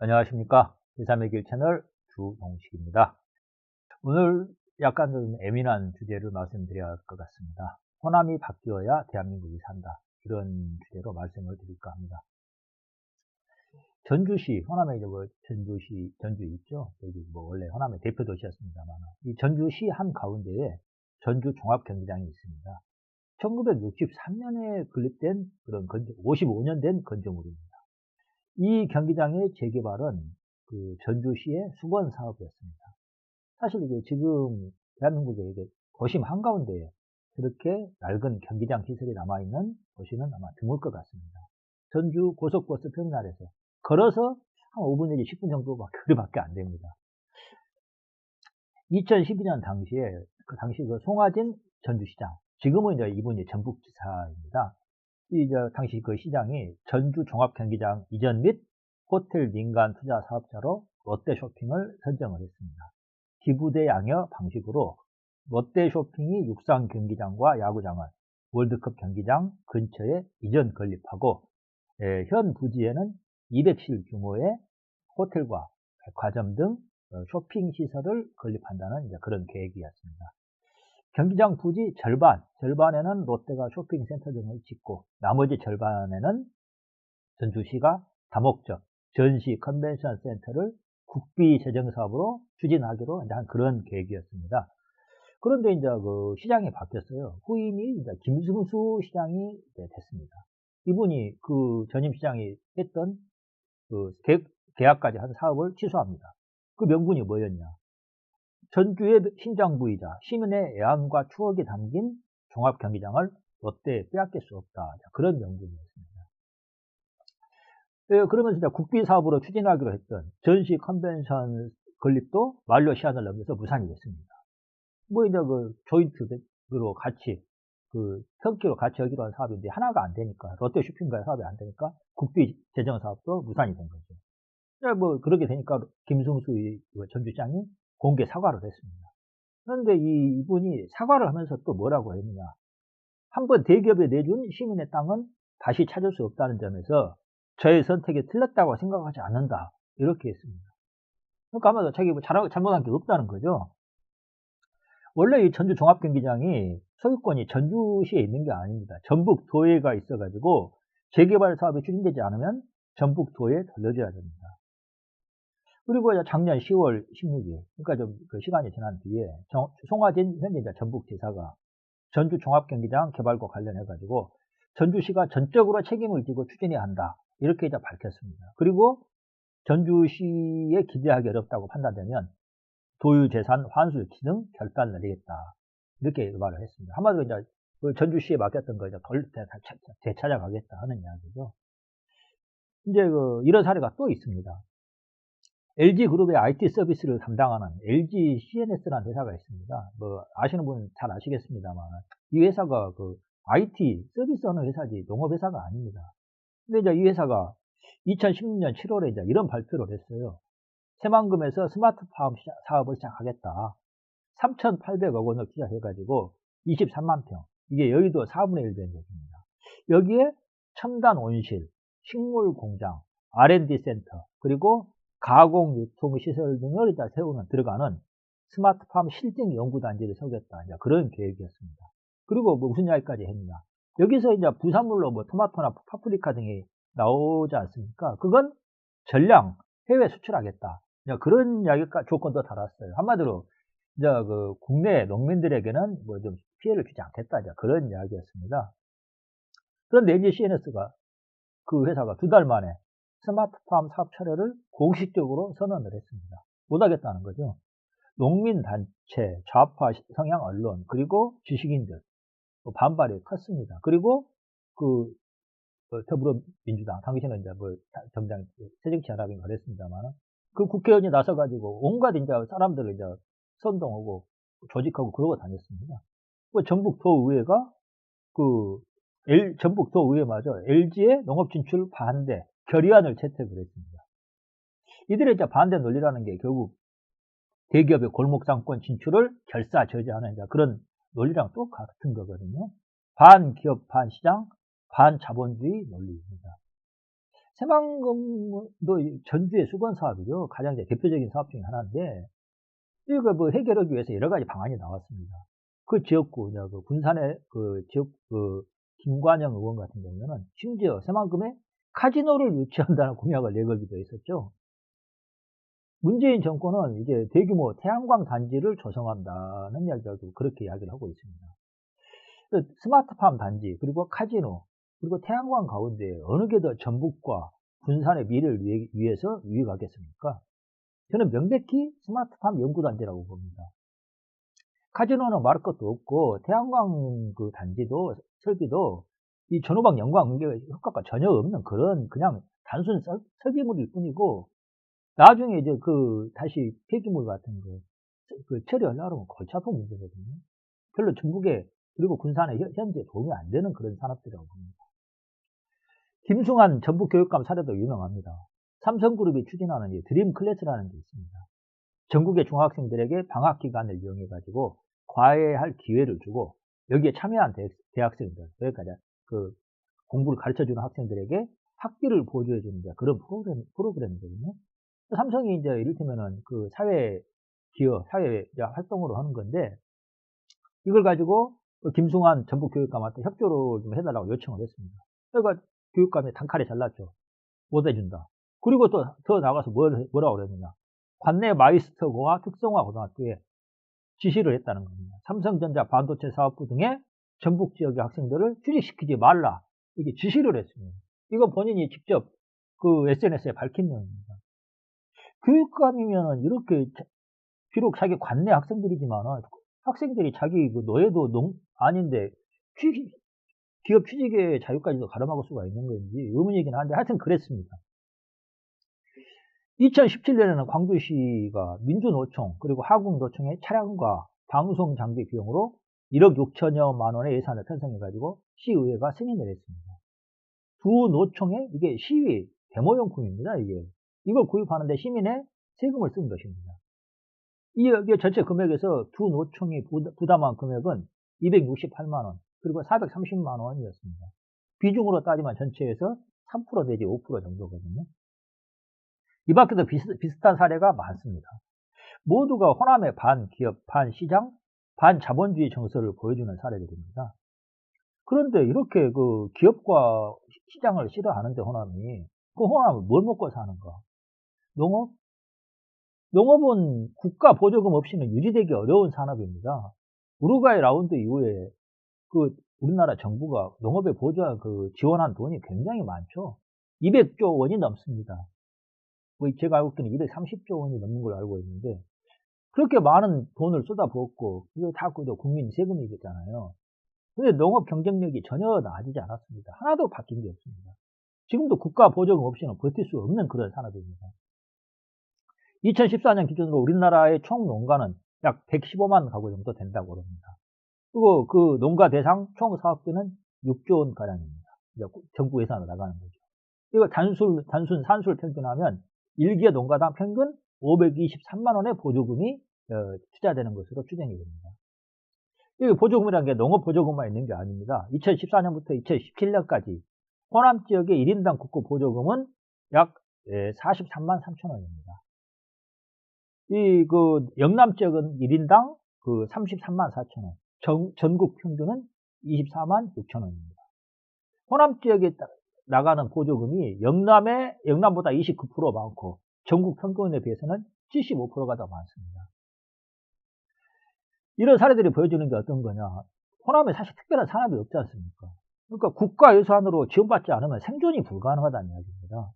안녕하십니까. 131길 채널 주동식입니다. 오늘 약간 좀 예민한 주제를 말씀드려야 할 것 같습니다. 호남이 바뀌어야 대한민국이 산다. 이런 주제로 말씀을 드릴까 합니다. 전주시, 호남에 이제 전주시, 전주 있죠? 여기 원래 호남의 대표 도시였습니다만, 이 전주시 한 가운데에 전주 종합경기장이 있습니다. 1963년에 건립된 그런 55년 된 건조물입니다. 이 경기장의 재개발은 그 전주시의 수건 사업이었습니다. 사실 이게 지금 대한민국의 이게 도심 한가운데에 그렇게 낡은 경기장 시설이 남아있는 도시는 아마 드물 것 같습니다. 전주 고속버스 터미널에서 걸어서 한 5분 내지 10분 정도밖에 안 됩니다. 2012년 당시에 그 당시 그 송하진 전주시장, 지금은 이제 이분이 전북지사입니다. 당시 그 시장이 전주 종합경기장 이전 및 호텔 민간 투자 사업자로 롯데쇼핑을 선정을 했습니다. 기부대 양여 방식으로 롯데쇼핑이 육상 경기장과 야구장을 월드컵 경기장 근처에 이전 건립하고, 현 부지에는 200실 규모의 호텔과 백화점 등 쇼핑 시설을 건립한다는 이제 그런 계획이었습니다. 경기장 부지 절반에는 롯데가 쇼핑센터 등을 짓고, 나머지 절반에는 전주시가 다목적 전시 컨벤션 센터를 국비 재정 사업으로 추진하기로 한 그런 계획이었습니다. 그런데 이제 그 시장이 바뀌었어요. 후임이 이제 김승수 시장이 됐습니다. 이분이 그 전임 시장이 했던 그 계약까지 한 사업을 취소합니다. 그 명분이 뭐였냐? 전주의 신장부이자 시민의 애환과 추억이 담긴 종합경기장을 롯데에 빼앗길 수 없다. 그런 명분이었습니다. 그러면서 이제 국비 사업으로 추진하기로 했던 전시 컨벤션 건립도 만료 시한을 넘겨서 무산이 됐습니다. 이제 그 조인트로 같이 터키로 같이 하기로 한 사업인데 하나가 안 되니까, 롯데 쇼핑과의 사업이 안 되니까 국비 재정 사업도 무산이 된 거죠. 그렇게 되니까 김승수 전주시장이 공개 사과를 했습니다. 그런데 이분이 사과를 하면서 또 뭐라고 했느냐. 한번 대기업에 내준 시민의 땅은 다시 찾을 수 없다는 점에서 저의 선택이 틀렸다고 생각하지 않는다. 이렇게 했습니다. 그러니까 아마 자기 잘못한 게 없다는 거죠. 원래 이 전주 종합경기장이 소유권이 전주시에 있는 게 아닙니다. 전북도에가 있어가지고 재개발 사업이 추진되지 않으면 전북도에 돌려줘야 됩니다. 그리고 작년 10월 16일, 그러니까 좀 그 시간이 지난 뒤에 송하진 현재 전북지사가 전주 종합경기장 개발과 관련해가지고 전주시가 전적으로 책임을 지고 추진해야 한다. 이렇게 이제 밝혔습니다. 그리고 전주시에 기대하기 어렵다고 판단되면 도유재산 환수 등 결단을 내리겠다. 이렇게 말을 했습니다. 한마디로 이제 전주시에 맡겼던 거 이제 되찾아가겠다 하는 이야기죠. 이제 이런 사례가 또 있습니다. LG그룹의 IT 서비스를 담당하는 LG CNS라는 회사가 있습니다. 아시는 분은 잘 아시겠습니다만, 이 회사가 IT 서비스 하는 회사지 농업회사가 아닙니다. 근데 이제 이 회사가 2016년 7월에 이제 이런 발표를 했어요. 새만금에서 스마트팜 사업을 시작하겠다. 3,800억 원을 투자해가지고 23만 평. 이게 여의도 4분의 1 면적입니다. 여기에 첨단 온실, 식물 공장, R&D 센터, 그리고 가공 유통 시설 등을 들어가는 스마트팜 실증 연구단지를 세우겠다. 이제 그런 계획이었습니다. 그리고 무슨 이야기까지 했느냐. 여기서 이제 부산물로 토마토나 파프리카 등이 나오지 않습니까? 그건 전량 해외 수출하겠다. 그런 이야기가 조건도 달았어요. 한마디로 이제 국내 농민들에게는 좀 피해를 주지 않겠다. 이제 그런 이야기였습니다. 그런데 LG CNS가 그 회사가 2달 만에 스마트팜 사업 철회를 공식적으로 선언을 했습니다. 못하겠다는 거죠. 농민단체, 좌파 성향 언론, 그리고 지식인들 반발이 컸습니다. 그리고 더불어민주당, 당시에는 이제 정당 새정치연합인가 그랬습니다만, 그 국회의원이 나서가지고 온갖 이제 사람들을 이제 선동하고 조직하고 그러고 다녔습니다. 전북도의회가 전북도의회마저 LG의 농업 진출 반대 결의안을 채택을 했습니다. 이들의 이제 반대 논리라는 게 결국 대기업의 골목상권 진출을 결사저지하는 그런 논리랑 똑같은 거거든요. 반기업, 반시장, 반자본주의 논리입니다. 새만금도 전주의 수건 사업이죠. 가장 이제 대표적인 사업 중에 하나인데, 이거 뭐 해결하기 위해서 여러 가지 방안이 나왔습니다. 그 지역구, 그 군산의 그 지역, 김관영 의원 같은 경우는 심지어 새만금에 카지노를 유치한다는 공약을 내걸기도 했었죠. 문재인 정권은 이제 대규모 태양광 단지를 조성한다는 이야기도 그렇게 이야기를 하고 있습니다. 스마트팜 단지, 그리고 카지노, 그리고 태양광 가운데 어느 게 더 전북과 군산의 미래를 위해서 유익하겠습니까? 저는 명백히 스마트팜 연구단지라고 봅니다. 카지노는 말할 것도 없고, 태양광 그 단지도, 설비도 이 전후방 연관 효과가 전혀 없는 그런 그냥 단순 설비물일 뿐이고, 나중에 이제 다시 폐기물 같은 거, 처리하려면 골치 아픈 문제거든요. 별로 전북에, 그리고 군산에 현재 도움이 안 되는 그런 산업들이라고 봅니다. 김승환 전북교육감 사례도 유명합니다. 삼성그룹이 추진하는 드림 클래스라는 게 있습니다. 전국의 중학생들에게 방학 기간을 이용해가지고 과외할 기회를 주고, 여기에 참여한 대학생들, 여기까지 공부를 가르쳐주는 학생들에게 학비를 보조해주는 그런 프로그램이거든요. 삼성이 이제 이를테면은 사회 기업, 사회 활동으로 하는 건데, 이걸 가지고 김승환 전북교육감한테 협조를 좀 해달라고 요청을 했습니다. 그러니까 교육감이 단칼에 잘랐죠. 못 해준다. 그리고 또 더 나가서 뭐라고 그랬느냐. 관내 마이스터고와 특성화 고등학교에 지시를 했다는 겁니다. 삼성전자 반도체 사업부 등의 전북 지역의 학생들을 휴직시키지 말라. 이게 지시를 했습니다. 이거 본인이 직접 SNS에 밝힌 내용입니다. 교육감이면은 이렇게, 비록 자기 관내 학생들이지만 학생들이 자기 노예도 아닌데 기업 취직의 자유까지도 가름막을 수가 있는 건지 의문이긴 한데, 하여튼 그랬습니다. 2017년에는 광주시가 민주노총 그리고 하국노총의 차량과 방송 장비 비용으로 1억 6천여만 원의 예산을 편성해가지고 시의회가 승인을 했습니다. 두 노총의 이게 시위 데모용품입니다. 이걸 구입하는데 시민의 세금을 쓴 것입니다. 이게 전체 금액에서 두 노총이 부담한 금액은 268만 원, 그리고 430만 원이었습니다. 비중으로 따지면 전체에서 3% 내지 5% 정도거든요. 이 밖에도 비슷한 사례가 많습니다. 모두가 호남의 반기업, 반시장, 반자본주의 정서를 보여주는 사례들입니다. 그런데 이렇게 기업과 시장을 싫어하는데 호남이, 호남은 뭘 먹고 사는가? 농업? 농업은 국가 보조금 없이는 유지되기 어려운 산업입니다. 우루과이 라운드 이후에 우리나라 정부가 농업에 지원한 돈이 굉장히 많죠. 200조 원이 넘습니다. 제가 알고 있기는 230조 원이 넘는 걸로 알고 있는데, 그렇게 많은 돈을 쏟아부었고, 이거 다 국민 세금이겠잖아요. 근데 농업 경쟁력이 전혀 나아지지 않았습니다. 하나도 바뀐 게 없습니다. 지금도 국가 보조금 없이는 버틸 수 없는 그런 산업입니다. 2014년 기준으로 우리나라의 총 농가는 약 115만 가구 정도 된다고 합니다. 그리고 농가 대상 총 사업비는 6조 원 가량입니다. 정부 예산으로 나가는 거죠. 이거 단순 산술 평균하면 1기업 농가당 평균 523만 원의 보조금이 투자되는 것으로 추정이 됩니다. 이 보조금이라는 게 농업 보조금만 있는 게 아닙니다. 2014년부터 2017년까지 호남 지역의 1인당 국고 보조금은 약 43만 3천 원입니다. 영남 지역은 1인당 33만 4천 원, 전국 평균은 24만 6천 원입니다. 호남 지역에 나가는 보조금이 영남보다 29% 많고, 전국 평균에 비해서는 75%가 더 많습니다. 이런 사례들이 보여주는 게 어떤 거냐. 호남에 사실 특별한 산업이 없지 않습니까? 그러니까 국가 예산으로 지원받지 않으면 생존이 불가능하다는 이야기입니다.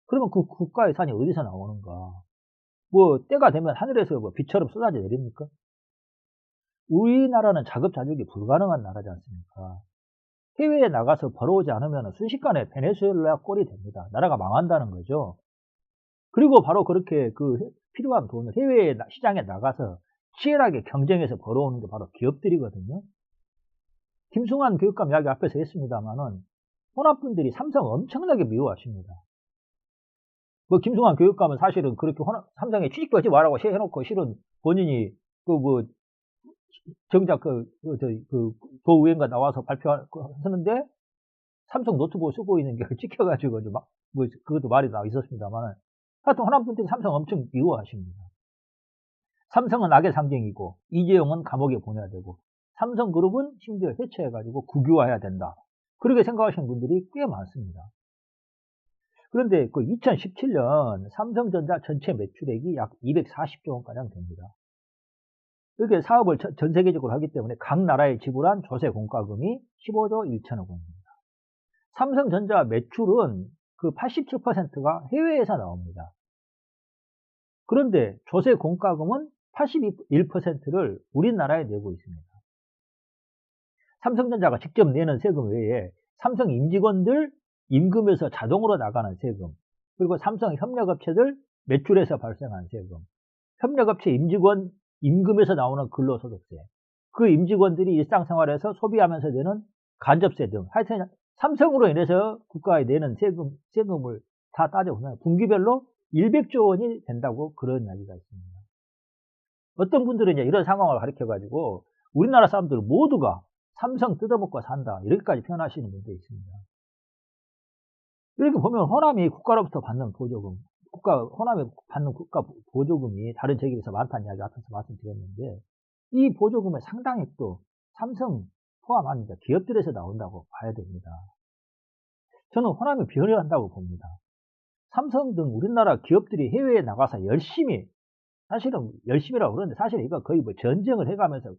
그러면 그 국가 예산이 어디서 나오는가? 때가 되면 하늘에서 비처럼 쏟아져 내립니까? 우리나라는 자급자족이 불가능한 나라지 않습니까? 해외에 나가서 벌어오지 않으면 순식간에 베네수엘라 꼴이 됩니다. 나라가 망한다는 거죠. 그리고 바로 그렇게 필요한 돈을 해외 시장에 나가서 치열하게 경쟁해서 벌어오는 게 바로 기업들이거든요. 김승환 교육감 이야기 앞에서 했습니다만은 호남분들이 삼성 엄청나게 미워하십니다. 김승환 교육감은 사실은 그렇게 삼성에 취직도 하지 말라고 해놓고 실은 본인이 정작 도의회인가 나와서 발표하는데 삼성 노트북 쓰고 있는 게 찍혀가지고 막, 뭐, 그것도 말이 나와 있었습니다만, 하여튼 호남 분들이 삼성 엄청 미워하십니다. 삼성은 악의 상징이고, 이재용은 감옥에 보내야 되고, 삼성그룹은 심지어 해체해가지고 국유화해야 된다. 그렇게 생각하시는 분들이 꽤 많습니다. 그런데 그 2017년 삼성전자 전체 매출액이 약 240조 원가량 됩니다. 이렇게 사업을 전 세계적으로 하기 때문에 각 나라에 지불한 조세 공과금이 15조 1천억 원입니다. 삼성전자 매출은 그 87%가 해외에서 나옵니다. 그런데 조세 공과금은 81%를 우리나라에 내고 있습니다. 삼성전자가 직접 내는 세금 외에 삼성 임직원들 임금에서 자동으로 나가는 세금, 그리고 삼성 협력업체들 매출에서 발생한 세금, 협력업체 임직원 임금에서 나오는 근로소득세, 그 임직원들이 일상생활에서 소비하면서 내는 간접세 등 하여튼 삼성으로 인해서 국가에 내는 세금을 다 따져보면 분기별로 100조 원이 된다고 그런 이야기가 있습니다. 어떤 분들은 이제 이런 상황을 가리켜가지고 우리나라 사람들 모두가 삼성 뜯어먹고 산다 이렇게까지 표현하시는 분도 있습니다. 이렇게 보면 호남이 국가로부터 받는 보조금, 호남이 받는 국가 보조금이 다른 지역에 비해서 많다는 이야기 앞에서 말씀드렸는데 이 보조금의 상당액도 삼성 포함한 기업들에서 나온다고 봐야 됩니다. 저는 호남이 변해한다고 봅니다. 삼성 등 우리나라 기업들이 해외에 나가서 열심히, 사실은 열심히라고 그러는데 사실 이거 거의 뭐 전쟁을 해가면서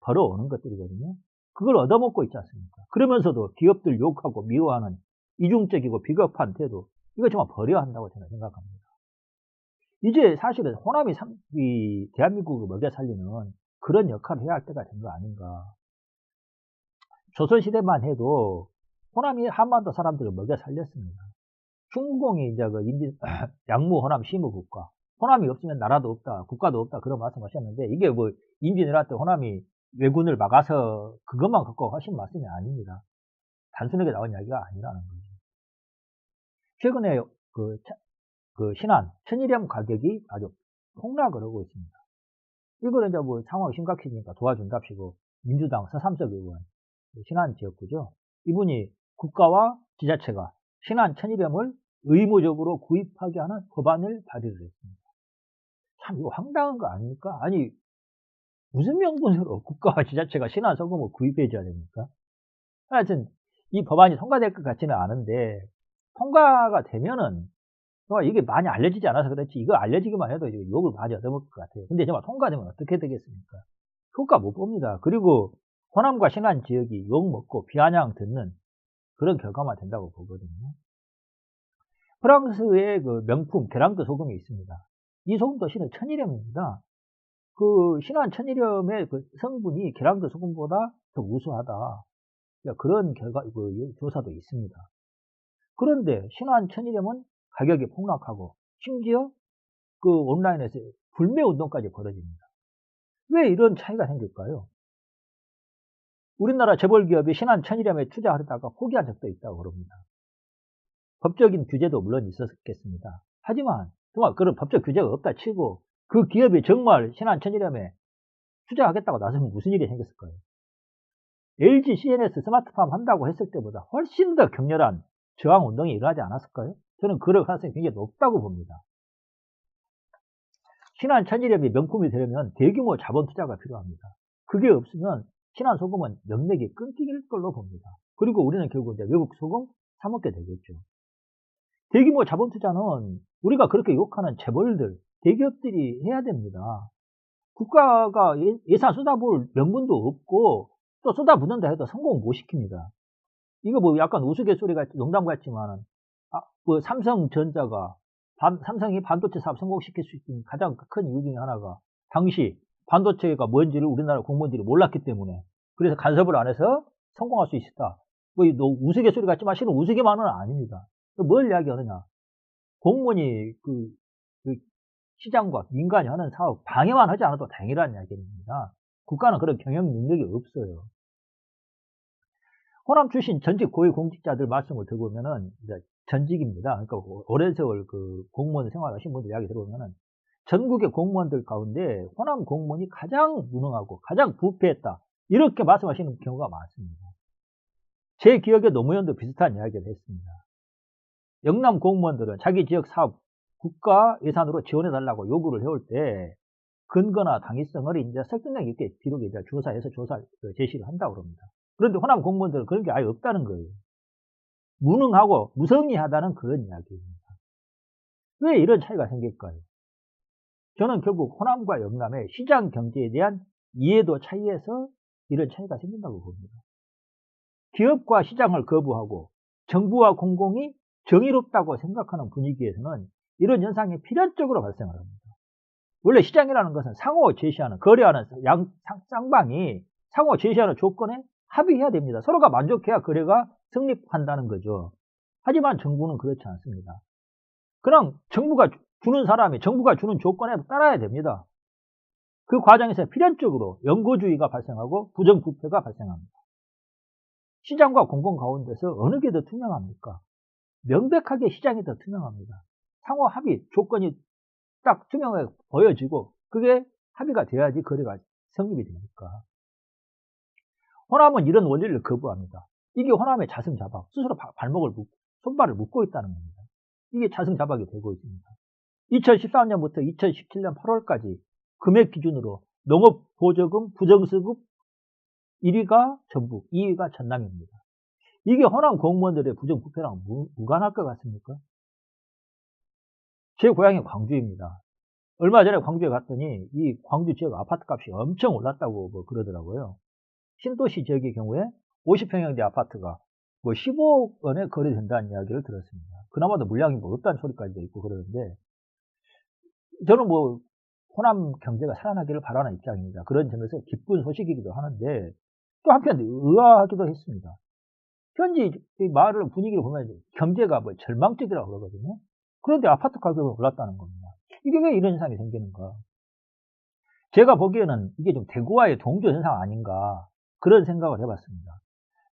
벌어오는 것들이거든요. 그걸 얻어먹고 있지 않습니까? 그러면서도 기업들 욕하고 미워하는 이중적이고 비겁한 태도, 이거 정말 버려야 한다고 저는 생각합니다. 이제 사실은 호남이 대한민국을 먹여 살리는 그런 역할을 해야 할 때가 된 거 아닌가. 조선시대만 해도 호남이 한반도 사람들을 먹여 살렸습니다. 중공이 이제 양무 호남 시무국가, 호남이 없으면 나라도 없다, 국가도 없다, 그런 말씀 하셨는데, 이게 뭐 임진왜란 때 호남이 왜군을 막아서 그것만 갖고 하신 말씀이 아닙니다. 단순하게 나온 이야기가 아니라는 거죠. 최근에 그 신안 천일염 가격이 아주 폭락을 하고 있습니다. 이거는 이제 뭐 상황이 심각해지니까 도와준답시고 민주당 서삼석 의원, 신안 지역구죠. 이분이 국가와 지자체가 신안 천일염을 의무적으로 구입하게 하는 법안을 발의를 했습니다. 참 이거 황당한 거 아닙니까? 아니 무슨 명분으로 국가와 지자체가 신안 소금을 구입해 줘야 됩니까? 하여튼 이 법안이 통과될 것 같지는 않은데 통과가 되면은 정말 이게 많이 알려지지 않아서 그렇지 이거 알려지기만 해도 욕을 많이 얻어먹을 것 같아요. 근데 정말 통과되면 어떻게 되겠습니까? 효과 못 봅니다. 그리고 호남과 신안 지역이 욕 먹고 비아냥 듣는 그런 결과만 된다고 보거든요. 프랑스의 그 명품 게랑드 소금이 있습니다. 이 소금도 실은 천일염입니다. 그 신안 천일염의 그 성분이 게랑드 소금보다 더 우수하다. 그런 조사도 있습니다. 그런데 신안 천일염은 가격이 폭락하고 심지어 그 온라인에서 불매 운동까지 벌어집니다. 왜 이런 차이가 생길까요? 우리나라 재벌 기업이 신안 천일염에 투자하다가 포기한 적도 있다고 그럽니다. 법적인 규제도 물론 있었겠습니다. 하지만 정말 그런 법적 규제가 없다 치고 그 기업이 정말 신안 천일염에 투자하겠다고 나서면 무슨 일이 생겼을까요? LG, CNS 스마트팜 한다고 했을 때보다 훨씬 더 격렬한 저항 운동이 일어나지 않았을까요? 저는 그럴 가능성이 굉장히 높다고 봅니다. 신안 천일염이 명품이 되려면 대규모 자본 투자가 필요합니다. 그게 없으면 신안 소금은 명맥이 끊길 걸로 봅니다. 그리고 우리는 결국 이제 외국 소금 사 먹게 되겠죠. 대규모 자본 투자는 우리가 그렇게 욕하는 재벌들, 대기업들이 해야 됩니다. 국가가 예산 쏟아부을 명분도 없고 또 쏟아붓는다 해도 성공 못 시킵니다. 이거 뭐 약간 우스갯소리가 농담 같지만은 뭐 삼성전자가 삼성이 반도체 사업 성공시킬 수 있는 가장 큰 이유 중에 하나가 당시 반도체가 뭔지를 우리나라 공무원들이 몰랐기 때문에 그래서 간섭을 안 해서 성공할 수 있었다. 뭐 우스갯소리 같지만 실은 우스개만은 아닙니다. 뭘 이야기하느냐? 공무원이 그 시장과 민간이 하는 사업 방해만 하지 않아도 당연한 이야기입니다. 국가는 그런 경영 능력이 없어요. 호남 출신 전직 고위공직자들 말씀을 들어보면은 이제 전직입니다. 그러니까 오랜 세월 그 공무원 생활하신 분들 이야기 들어보면은 전국의 공무원들 가운데 호남 공무원이 가장 무능하고 가장 부패했다. 이렇게 말씀하시는 경우가 많습니다. 제 기억에 노무현도 비슷한 이야기를 했습니다. 영남 공무원들은 자기 지역 사업 국가 예산으로 지원해달라고 요구를 해올 때 근거나 당위성을 이제 설득력 있게 비록 이제 조사해서 제시를 한다고 그럽니다. 그런데 호남 공무원들은 그런 게 아예 없다는 거예요. 무능하고 무성의하다는 그런 이야기입니다. 왜 이런 차이가 생길까요? 저는 결국 호남과 영남의 시장 경제에 대한 이해도 차이에서 이런 차이가 생긴다고 봅니다. 기업과 시장을 거부하고 정부와 공공이 정의롭다고 생각하는 분위기에서는 이런 현상이 필연적으로 발생을 합니다. 원래 시장이라는 것은 상호 제시하는, 거래하는 쌍방이 상호 제시하는 조건에 합의해야 됩니다. 서로가 만족해야 거래가 성립한다는 거죠. 하지만 정부는 그렇지 않습니다. 그냥 정부가 주는 사람이 정부가 주는 조건에 따라야 됩니다. 그 과정에서 필연적으로 연고주의가 발생하고 부정부패가 발생합니다. 시장과 공공 가운데서 어느 게 더 투명합니까? 명백하게 시장이 더 투명합니다. 상호 합의 조건이 딱 투명하게 보여지고 그게 합의가 돼야지 거래가 성립이 되니까. 호남은 이런 원리를 거부합니다. 이게 호남의 자승자박, 스스로 손발을 묶고 있다는 겁니다. 이게 자승자박이 되고 있습니다. 2013년부터 2017년 8월까지 금액 기준으로 농업보조금 부정수급 1위가 전북, 2위가 전남입니다. 이게 호남 공무원들의 부정부패랑 무관할 것 같습니까? 제 고향이 광주입니다. 얼마 전에 광주에 갔더니 이 광주 지역 아파트 값이 엄청 올랐다고 그러더라고요. 신도시 지역의 경우에 50평형대 아파트가 15억 원에 거래된다는 이야기를 들었습니다. 그나마도 물량이 없다는 소리까지도 있고 그러는데 저는 호남 경제가 살아나기를 바라는 입장입니다. 그런 점에서 기쁜 소식이기도 하는데 또 한편 의아하기도 했습니다. 현지 마을 분위기를 보면 경제가 절망적이라고 그러거든요. 그런데 아파트 가격이 올랐다는 겁니다. 이게 왜 이런 현상이 생기는가? 제가 보기에는 이게 좀 대구와의 동조 현상 아닌가 그런 생각을 해봤습니다.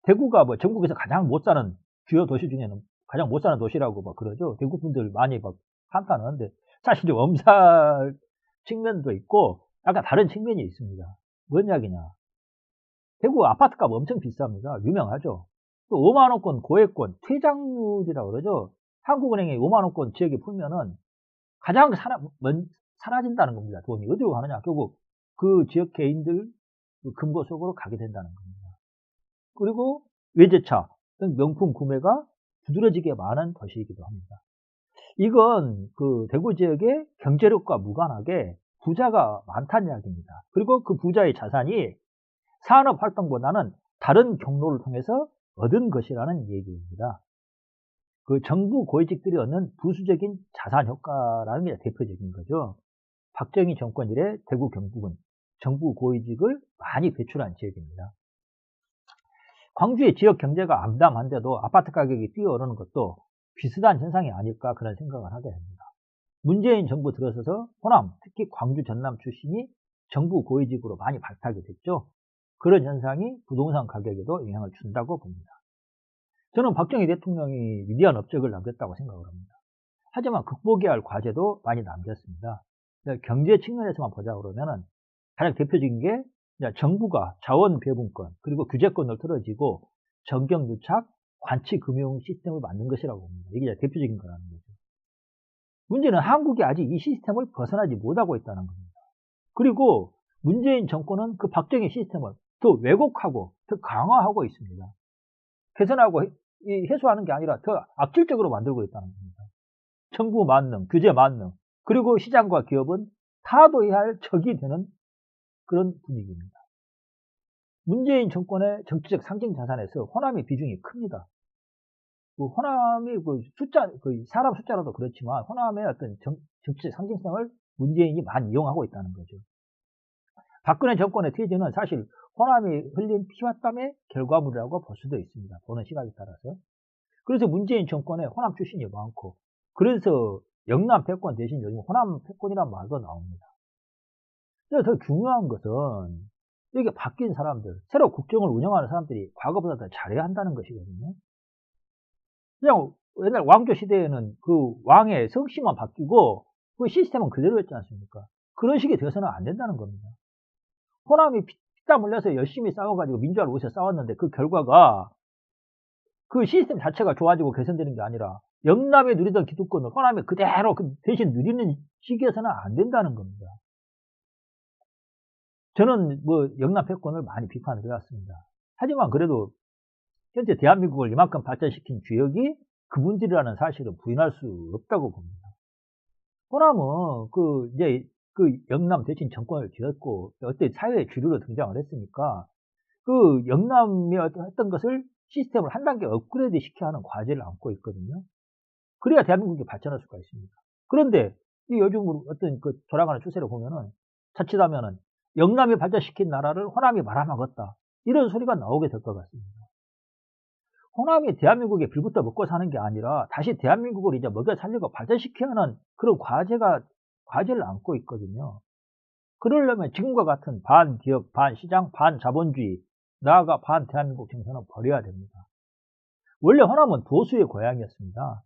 대구가 전국에서 가장 못 사는 주요 도시 중에는 가장 못 사는 도시라고 그러죠. 대구 분들 많이 한탄하는데 사실 좀 엄살 측면도 있고 약간 다른 측면이 있습니다. 뭔 이야기냐? 대구 아파트값 엄청 비쌉니다. 유명하죠. 또 5만원권 고액권 퇴장률이라고 그러죠. 한국은행이 5만원권 지역에 풀면은 가장 사라진다는 겁니다. 돈이 어디로 가느냐? 결국 그 지역 개인들 금고 속으로 가게 된다는 겁니다. 그리고 외제차 등 명품 구매가 두드러지게 많은 도시이기도 합니다. 이건 대구 지역의 경제력과 무관하게 부자가 많다는 이야기입니다. 그리고 그 부자의 자산이 산업 활동보다는 다른 경로를 통해서 얻은 것이라는 얘기입니다. 정부 고위직들이 얻는 부수적인 자산 효과라는 게 대표적인 거죠. 박정희 정권 이래 대구 경북은 정부 고위직을 많이 배출한 지역입니다. 광주의 지역 경제가 암담한데도 아파트 가격이 뛰어오르는 것도 비슷한 현상이 아닐까 그런 생각을 하게 됩니다. 문재인 정부 들어서서 호남, 특히 광주 전남 출신이 정부 고위직으로 많이 발탁이 됐죠. 그런 현상이 부동산 가격에도 영향을 준다고 봅니다. 저는 박정희 대통령이 위대한 업적을 남겼다고 생각을 합니다. 하지만 극복해야 할 과제도 많이 남겼습니다. 경제 측면에서만 보자 그러면은 가장 대표적인 게 정부가 자원 배분권 그리고 규제권을 틀어지고 정경유착 관치금융 시스템을 만든 것이라고 봅니다. 이게 대표적인 거라는 거죠. 문제는 한국이 아직 이 시스템을 벗어나지 못하고 있다는 겁니다. 그리고 문재인 정권은 그 박정희 시스템을 더 왜곡하고 더 강화하고 있습니다. 개선하고 해소하는 게 아니라 더 악질적으로 만들고 있다는 겁니다. 정부 만능, 규제 만능, 그리고 시장과 기업은 타도해야 할 적이 되는 그런 분위기입니다. 문재인 정권의 정치적 상징 자산에서 호남의 비중이 큽니다. 호남이 사람 숫자로도 그렇지만 호남의 어떤 정치적 상징성을 문재인이 많이 이용하고 있다는 거죠. 박근혜 정권의 퇴진은 사실 호남이 흘린 피와 땀의 결과물이라고 볼 수도 있습니다. 보는 시각에 따라서. 그래서 문재인 정권에 호남 출신이 많고 그래서 영남 패권 대신 요즘 호남 패권이란 말도 나옵니다. 그래서 더 중요한 것은 이게 바뀐 사람들, 새로 국정을 운영하는 사람들이 과거보다 더 잘해야 한다는 것이거든요. 그냥 옛날 왕조 시대에는 그 왕의 성씨만 바뀌고 그 시스템은 그대로였지 않습니까? 그런 식이 되어서는 안 된다는 겁니다. 호남이 피땀 흘려서 열심히 싸워가지고 민주화를 위해서 싸웠는데 그 결과가 그 시스템 자체가 좋아지고 개선되는 게 아니라 영남이 누리던 기득권을 호남이 그대로 대신 누리는 시기에서는 안 된다는 겁니다. 저는 뭐 영남 패권을 많이 비판을 해왔습니다. 하지만 그래도 현재 대한민국을 이만큼 발전시킨 주역이 그분들이라는 사실을 부인할 수 없다고 봅니다. 호남은 이제 영남 대신 정권을 쥐었고 어떤 사회의 주류로 등장을 했으니까 영남이 했던 것을 시스템을 한 단계 업그레이드 시켜야 하는 과제를 안고 있거든요. 그래야 대한민국이 발전할 수가 있습니다. 그런데 요즘 어떤 돌아가는 추세를 보면은 자칫하면은 영남이 발전시킨 나라를 호남이 말아먹었다, 이런 소리가 나오게 될 것 같습니다. 호남이 대한민국에 빌부터 먹고 사는 게 아니라 다시 대한민국을 이제 먹여 살리고 발전시켜야 하는 그런 과제를 안고 있거든요. 그러려면 지금과 같은 반기업, 반시장, 반자본주의, 나아가 반대한민국 정서는 버려야 됩니다. 원래 호남은 도수의 고향이었습니다.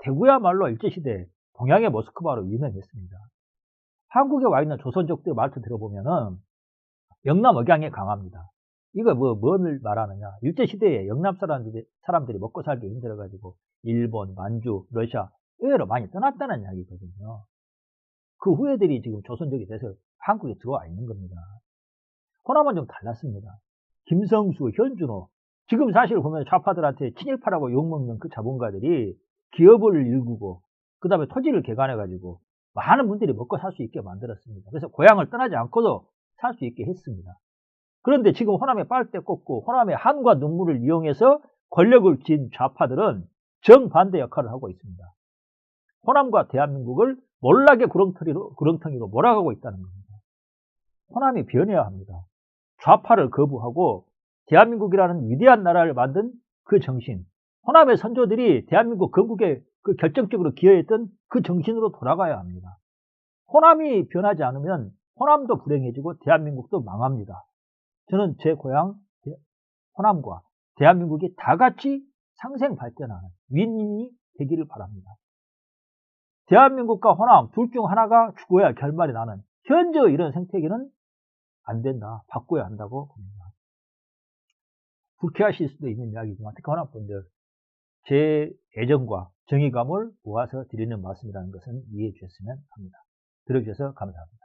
대구야말로 일제시대 동양의 모스크바로 유명했습니다. 한국에 와 있는 조선족들 말투 들어보면은 영남 억양이 강합니다. 이거 뭘 말하느냐. 일제시대에 영남 사람들이 먹고 살기 힘들어가지고 일본, 만주, 러시아 의외로 많이 떠났다는 이야기거든요. 그 후예들이 지금 조선족이 돼서 한국에 들어와 있는 겁니다. 호남은 좀 달랐습니다. 김성수, 현준호, 지금 사실 보면 좌파들한테 친일파라고 욕먹는 그 자본가들이 기업을 일구고 그 다음에 토지를 개간해가지고 많은 분들이 먹고 살 수 있게 만들었습니다. 그래서 고향을 떠나지 않고도 살 수 있게 했습니다. 그런데 지금 호남에 빨대 꽂고 호남의 한과 눈물을 이용해서 권력을 쥔 좌파들은 정반대 역할을 하고 있습니다. 호남과 대한민국을 몰락의 구렁텅이로 몰아가고 있다는 겁니다. 호남이 변해야 합니다. 좌파를 거부하고 대한민국이라는 위대한 나라를 만든 그 정신, 호남의 선조들이 대한민국 건국에 결정적으로 기여했던 그 정신으로 돌아가야 합니다. 호남이 변하지 않으면 호남도 불행해지고 대한민국도 망합니다. 저는 제 고향 호남과 대한민국이 다 같이 상생 발전하는 윈윈이 되기를 바랍니다. 대한민국과 호남 둘 중 하나가 죽어야 결말이 나는 현재의 이런 생태계는 안 된다, 바꿔야 한다고 봅니다. 불쾌하실 수도 있는 이야기지만 특히 호남분들, 제 애정과 정의감을 모아서 드리는 말씀이라는 것은 이해해 주셨으면 합니다. 들어주셔서 감사합니다.